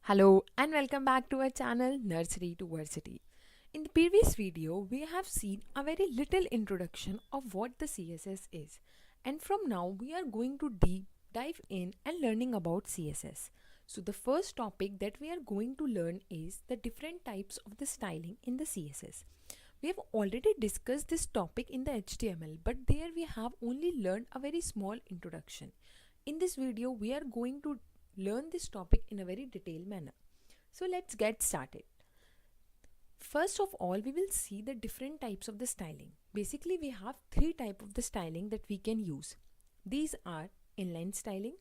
Hello and welcome back to our channel Nursery to Varsity. In the previous video, we have seen a very little introduction of what the CSS is, and from now we are going to dive in and learning about CSS. So the first topic that we are going to learn is the different types of the styling in the CSS. We have already discussed this topic in the HTML, but there we have only learned a very small introduction. In this video, we are going to learn this topic in a very detailed manner. So let's get started. First of all, we will see the different types of the styling. Basically, we have three types of the styling that we can use. These are inline styling,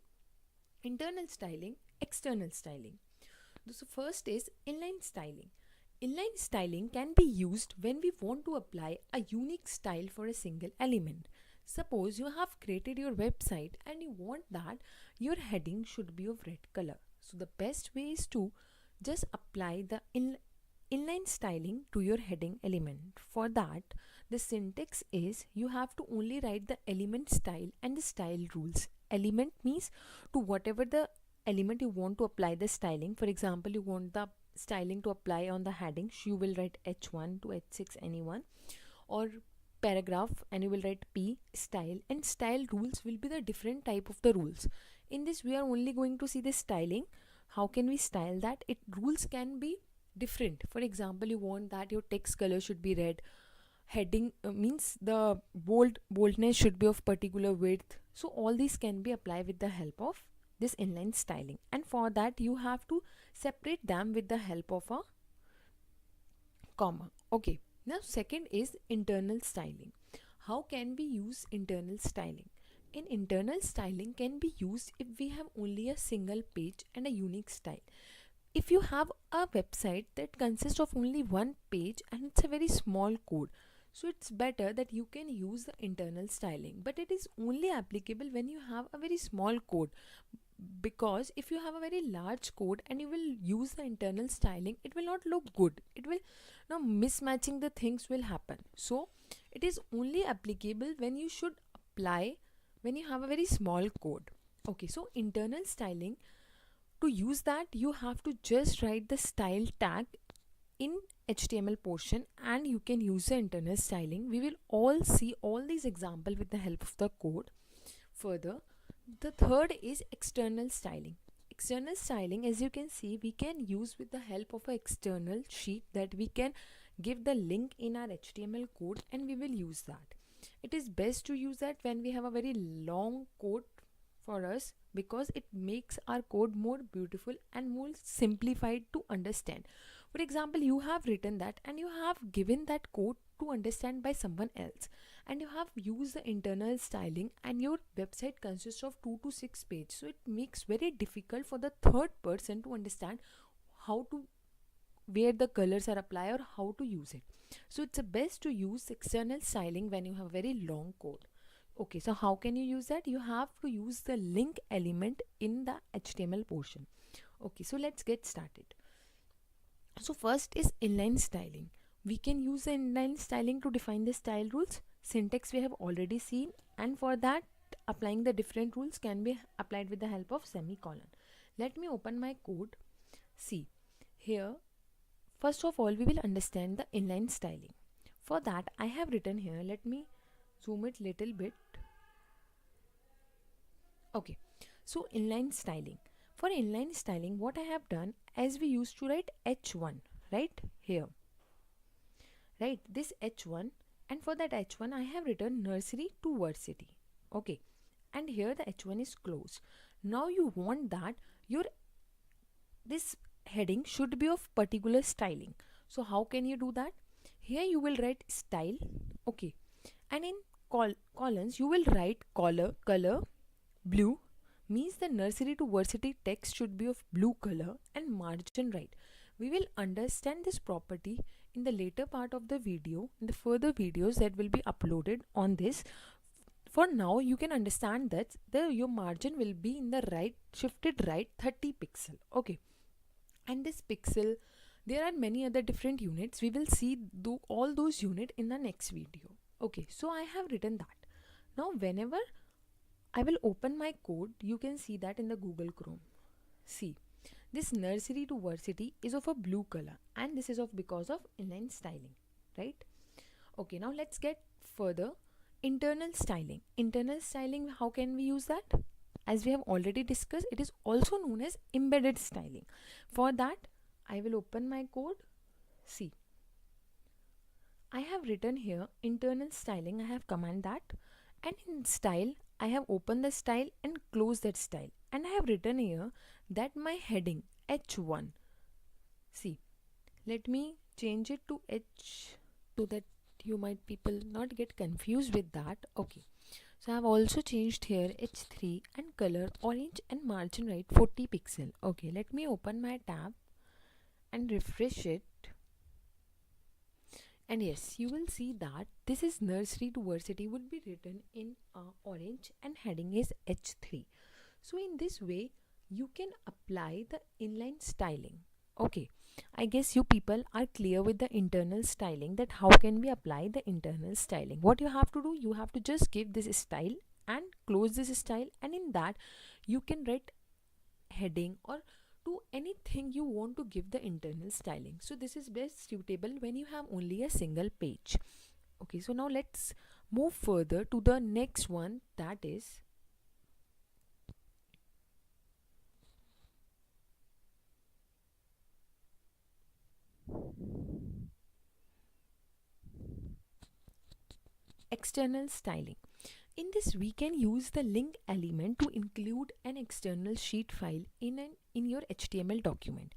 internal styling, external styling. So first is inline styling. Inline styling can be used when we want to apply a unique style for a single element. Suppose you have created your website and you want that your heading should be of red color. So the best way is to just apply the inline styling to your heading element. For that, the syntax is you have to only write the element style and the style rules. Element means to whatever the element you want to apply the styling. For example, you want the styling to apply on the heading, you will write h1 to h6 anyone, or paragraph and you will write p style, and style rules will be the different type of the rules. In this we are only going to see the styling. How can we style that? Rules can be different. For example, you want that your text color should be red, heading means the boldness should be of particular width. So all these can be applied with the help of this inline styling, and for that you have to separate them with the help of a comma. Okay, now second is internal styling. How can we use internal styling? In internal styling can be used if we have only a single page and a unique style. If you have a website that consists of only one page and it's a very small code, so it's better that you can use the internal styling, but it is only applicable when you have a very small code, because if you have a very large code and you will use the internal styling, it will not look good. It will now mismatching the things will happen. So it is only applicable when you should apply when you have a very small code. Okay, so internal styling, to use that you have to just write the style tag in HTML portion and you can use the internal styling. We will all see all these examples with the help of the code. Further, the third is external styling. External styling, as you can see, we can use with the help of an external sheet that we can give the link in our HTML code and we will use that. It is best to use that when we have a very long code for us, because it makes our code more beautiful and more simplified to understand. For example, you have written that and you have given that code to understand by someone else, and you have used the internal styling and your website consists of 2 to 6 pages, so it makes very difficult for the third person to understand how to where the colors are applied or how to use it. So it's best to use external styling when you have very long code. Okay, so how can you use that? You have to use the link element in the HTML portion. Okay, so let's get started. So first is inline styling. We can use the inline styling to define the style rules. Syntax we have already seen, and for that applying the different rules can be applied with the help of semicolon. Let me open my code. See here, first of all we will understand the inline styling. For that I have written here, let me zoom it little bit. Okay, so inline styling. For inline styling, what I have done, as we used to write h1 right here, right, this h1, and for that h1 I have written nursery to varsity. Okay, and here the h1 is closed. Now you want that your this heading should be of particular styling. So how can you do that? Here you will write style. Okay, and in columns you will write color blue, means the nursery to varsity text should be of blue color, and margin right. We will understand this property in the later part of the video, in the further videos that will be uploaded on this. For now you can understand that your margin will be in the right, shifted right 30 pixel. Okay, and this pixel, there are many other different units. We will see all those units in the next video. Okay, so I have written that. Now whenever I will open my code, you can see that in the Google Chrome. See, This nursery to varsity is of a blue color, and this is of because of inline styling, right? Okay, now let's get further. Internal styling. Internal styling, how can we use that? As we have already discussed, it is also known as embedded styling. For that, I will open my code. See, I have written here internal styling. I have command that, and in style I have opened the style and closed that style, and I have written here that my heading h1. See, let me change it to h, so that you might people not get confused with that. Okay, so I have also changed here h3 and color orange and margin right 40 pixel. Okay, let me open my tab and refresh it. And yes, you will see that this is nursery to varsity would be written in orange and heading is h3. So in this way you can apply the inline styling. Okay, I guess you people are clear with the internal styling, that how can we apply the internal styling. What you have to do, you have to just give this style and close this style, and in that you can write heading or to anything you want to give the internal styling. So this is best suitable when you have only a single page. Okay, so now let's move further to the next one, that is external styling. In this, we can use the link element to include an external sheet file in your HTML document.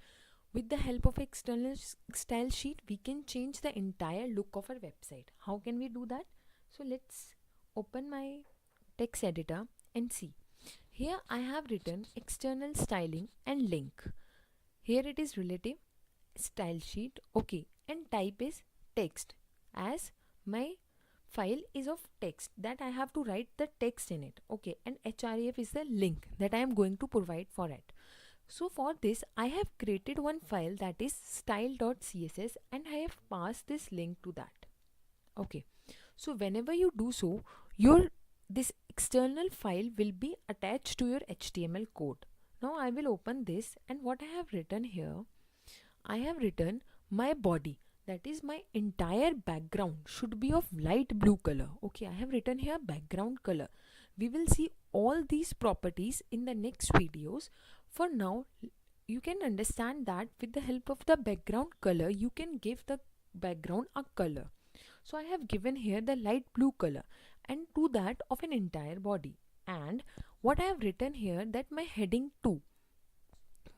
With the help of external style sheet, we can change the entire look of our website. How can we do that? So let's open my text editor and see. Here I have written external styling and link. Here it is relative style sheet. Okay, and type is text, as my file is of text that I have to write the text in it. Okay, and href is the link that I am going to provide for it. So for this I have created one file that is style.css and I have passed this link to that. Okay, so whenever you do so, this external file will be attached to your HTML code. Now I will open this, and what I have written here, I have written my body, that is my entire background should be of light blue color. Okay, I have written here background color. We will see all these properties in the next videos. For now, you can understand that with the help of the background color, you can give the background a color. So I have given here the light blue color, and to that of an entire body. And what I have written here, that my heading 2.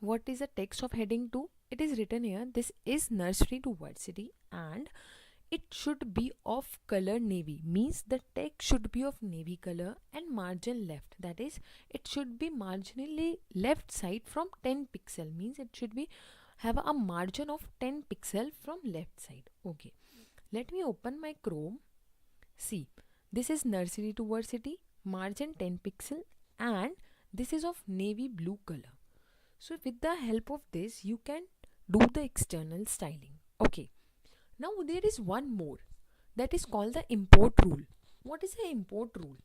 What is the text of heading 2? It is written here, this is nursery to varsity and it should be of color navy, means the text should be of navy color, and margin left, that is it should be marginally left side from 10 pixel, means it should be have a margin of 10 pixel from left side. Okay, let me open my Chrome. See, this is nursery to varsity, margin 10 pixel, and this is of navy blue color. So with the help of this you can do the external styling. Okay, now there is one more, that is called the import rule. What is the import rule?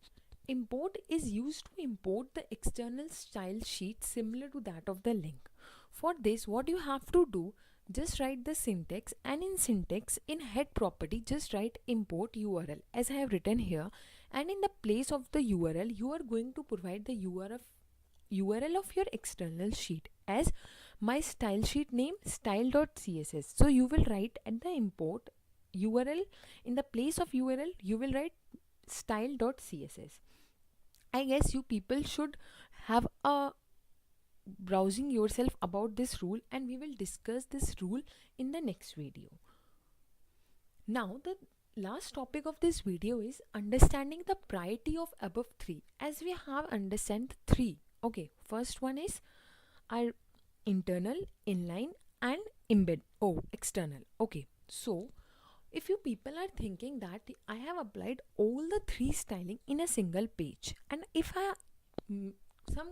Import is used to import the external style sheet similar to that of the link. For this, what you have to do, just write the syntax, and in syntax, in head property, just write import URL as I have written here, and in the place of the URL you are going to provide the URL of your external sheet as my style sheet name style.css. So you will write at the import URL, in the place of URL you will write style.css. I guess you people should have a browsing yourself about this rule, and we will discuss this rule in the next video. Now the last topic of this video is understanding the priority of above three, as we have understand three. Okay, first one is our internal, inline and external. Okay, so if you people are thinking that I have applied all the three styling in a single page, and if I some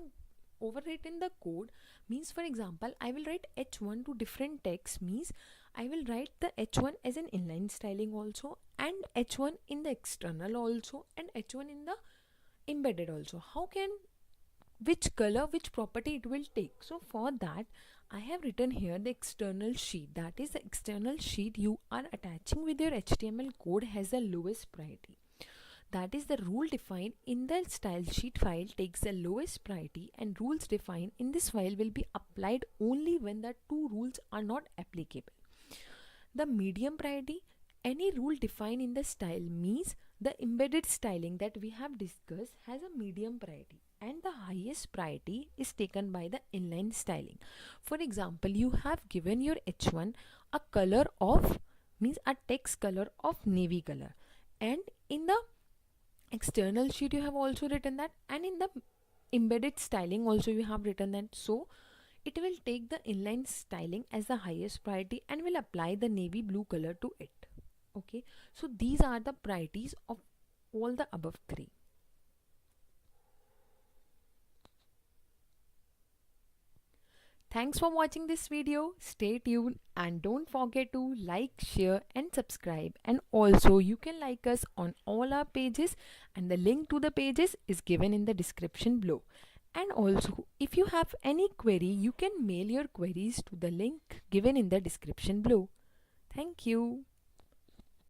overwritten the code, means for example I will write h1 to different text, means I will write the h1 as an inline styling also, and h1 in the external also, and h1 in the embedded also. How can, which color, which property it will take? So for that I have written here the external sheet. That is the external sheet you are attaching with your HTML code has the lowest priority. That is the rule defined in the style sheet file takes the lowest priority, and rules defined in this file will be applied only when the two rules are not applicable. The medium priority, any rule defined in the style means the embedded styling that we have discussed has a medium priority, and the highest priority is taken by the inline styling. For example, you have given your h1 a color of means a text color of navy color, and in the external sheet you have also written that, and in the embedded styling also you have written that. So it will take the inline styling as the highest priority and will apply the navy blue color to it. Okay, so these are the priorities of all the above three. Thanks for watching this video. Stay tuned and don't forget to like, share and subscribe. And also you can like us on all our pages, and the link to the pages is given in the description below. And also if you have any query, you can mail your queries to the link given in the description below. Thank you.